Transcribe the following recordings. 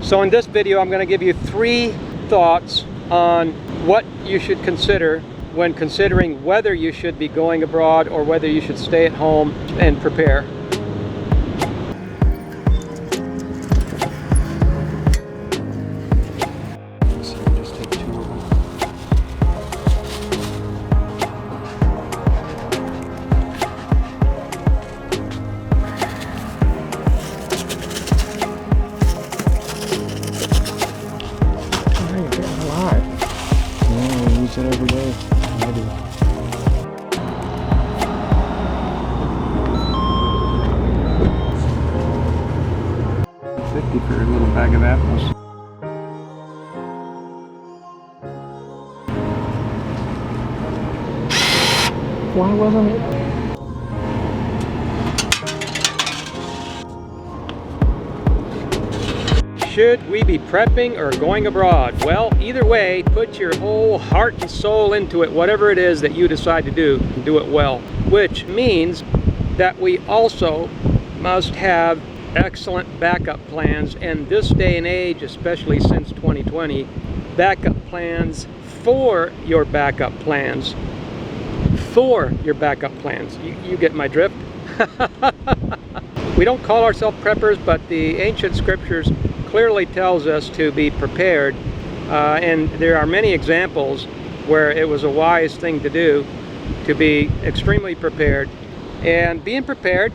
So in this video, I'm going to give you 3 thoughts on what you should consider when considering whether you should be going abroad or whether you should stay at home and prepare. It every day. Maybe. 50 for a little bag of apples. Why wasn't it? Should we be prepping or going abroad? Well, either way, put your whole heart and soul into it, whatever it is that you decide to do, and do it well. Which means that we also must have excellent backup plans. And this day and age, especially since 2020, backup plans for your backup plans. For your backup plans. You get my drift? We don't call ourselves preppers, but the ancient scriptures clearly tells us to be prepared, and there are many examples where it was a wise thing to do, to be extremely prepared. And being prepared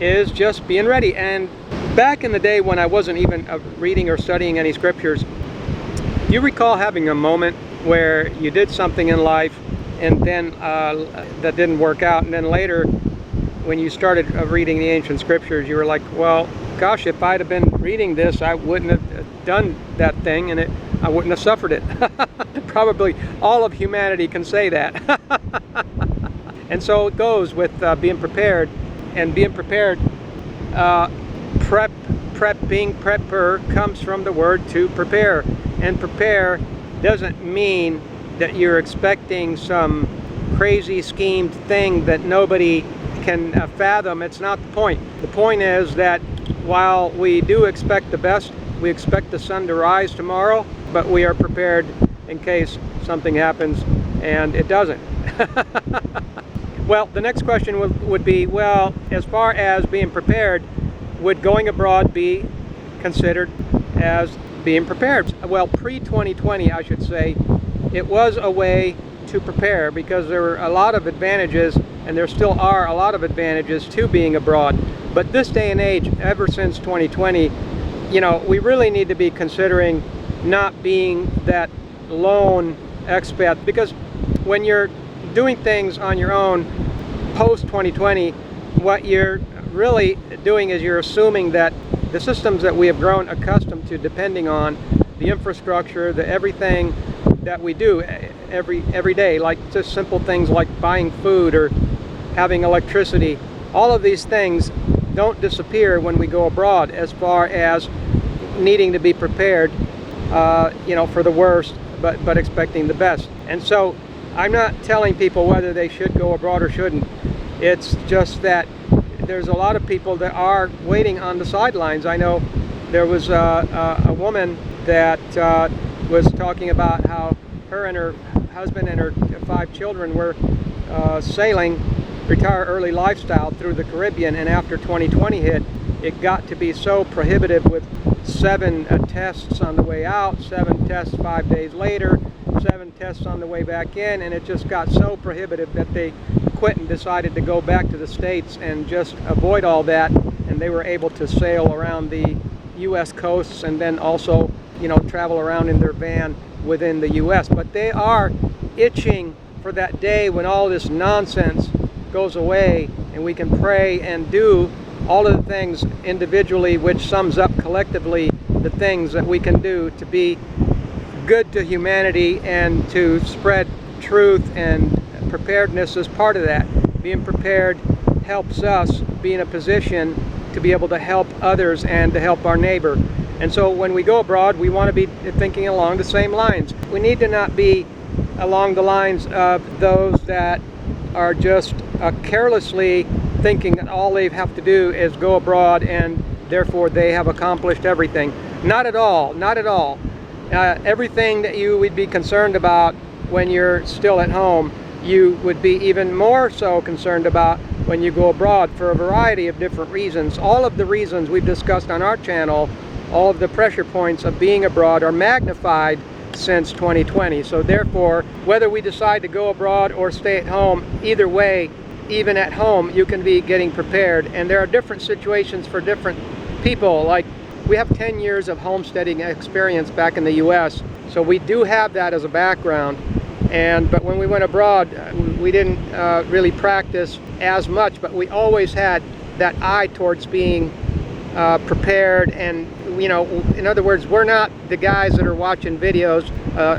is just being ready. And back in the day when I wasn't even reading or studying any scriptures, do you recall having a moment where you did something in life and then that didn't work out, and then later when you started reading the ancient scriptures, you were like, well, gosh, if I'd have been reading this, I wouldn't have done that thing, and I wouldn't have suffered it. Probably all of humanity can say that. And so it goes with being prepared. And being prepared, being prepper comes from the word to prepare. And prepare doesn't mean that you're expecting some crazy schemed thing that nobody can fathom. It's not the point. The point is that while we do expect the best, we expect the sun to rise tomorrow, but we are prepared in case something happens and it doesn't. Well, the next question would be, well, as far as being prepared, would going abroad be considered as being prepared? Well, pre-2020, I should say, it was a way to prepare because there were a lot of advantages, and there still are a lot of advantages to being abroad. But this day and age, ever since 2020, you know, we really need to be considering not being that lone expat, because when you're doing things on your own post 2020, what you're really doing is you're assuming that the systems that we have grown accustomed to depending on, the infrastructure, the everything that we do every day, like just simple things like buying food or having electricity, all of these things don't disappear when we go abroad, as far as needing to be prepared, you know, for the worst, but expecting the best. And so I'm not telling people whether they should go abroad or shouldn't. It's just that there's a lot of people that are waiting on the sidelines. I know there was a woman that was talking about how her and her husband and her 5 children were sailing retire early lifestyle through the Caribbean, and after 2020 hit, it got to be so prohibitive with 7 tests on the way out, 7 tests 5 days later, 7 tests on the way back in, and it just got so prohibitive that they quit and decided to go back to the States and just avoid all that, and they were able to sail around the U.S. coasts and then also, you know, travel around in their van within the U.S. But they are itching for that day when all this nonsense goes away and we can pray and do all of the things individually, which sums up collectively the things that we can do to be good to humanity and to spread truth, and preparedness is part of that. Being prepared helps us be in a position to be able to help others and to help our neighbor. And so when we go abroad, we want to be thinking along the same lines. We need to not be along the lines of those that are just carelessly thinking that all they have to do is go abroad and therefore they have accomplished everything. Not at all, not at all. Everything that you would be concerned about when you're still at home, you would be even more so concerned about when you go abroad, for a variety of different reasons. All of the reasons we've discussed on our channel, all of the pressure points of being abroad are magnified since 2020. So therefore, whether we decide to go abroad or stay at home, either way, even at home, you can be getting prepared. And there are different situations for different people. Like, we have 10 years of homesteading experience back in the US, so we do have that as a background. But when we went abroad, we didn't really practice as much, but we always had that eye towards being prepared. And you know, in other words, we're not the guys that are watching videos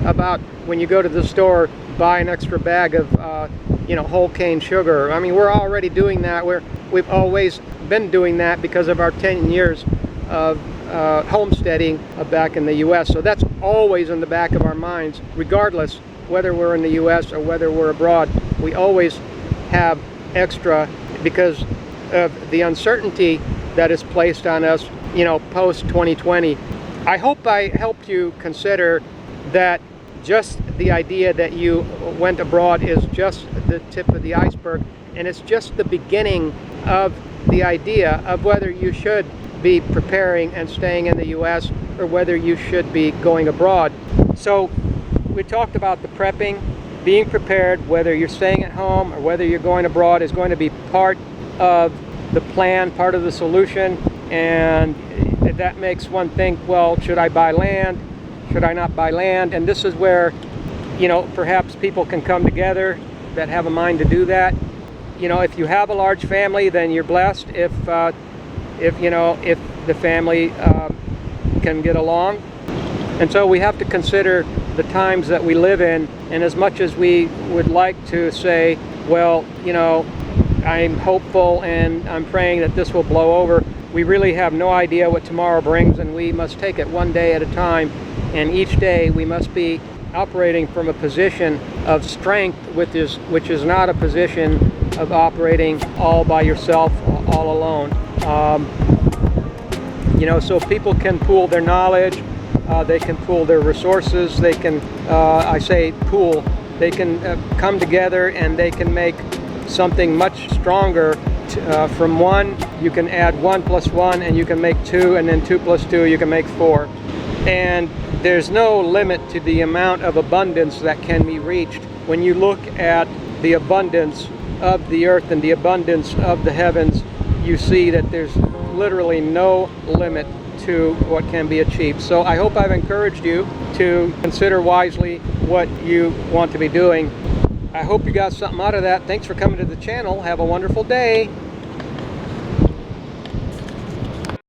about when you go to the store, buy an extra bag of you know, whole cane sugar. I mean, we're already doing that. We've always been doing that because of our 10 years of homesteading back in the US. So that's always in the back of our minds, regardless whether we're in the US or whether we're abroad. We always have extra because of the uncertainty that is placed on us, you know, post 2020. I hope I helped you consider that just the idea that you went abroad is just the tip of the iceberg, and it's just the beginning of the idea of whether you should be preparing and staying in the US or whether you should be going abroad. So we talked about the prepping, being prepared, whether you're staying at home or whether you're going abroad is going to be part of the plan, part of the solution. And that makes one think, well, should I buy land? Should I not buy land? And this is where, you know, perhaps people can come together that have a mind to do that. You know, if you have a large family, then you're blessed. If you know, if the family can get along. And so we have to consider the times that we live in. And as much as we would like to say, well, you know, I'm hopeful and I'm praying that this will blow over, we really have no idea what tomorrow brings, and we must take it one day at a time. And each day we must be operating from a position of strength, which is not a position of operating all by yourself, all alone. You know, so people can pool their knowledge, they can pool their resources, they can, I say pool, they can come together and they can make something much stronger. From one, you can add 1 + 1 and you can make 2, and then 2 + 2, you can make 4. And there's no limit to the amount of abundance that can be reached when you look at the abundance of the earth and the abundance of the heavens. You see that there's literally no limit to what can be achieved. So I hope I've encouraged you to consider wisely what you want to be doing. I hope you got something out of that. Thanks for coming to the channel. Have a wonderful day.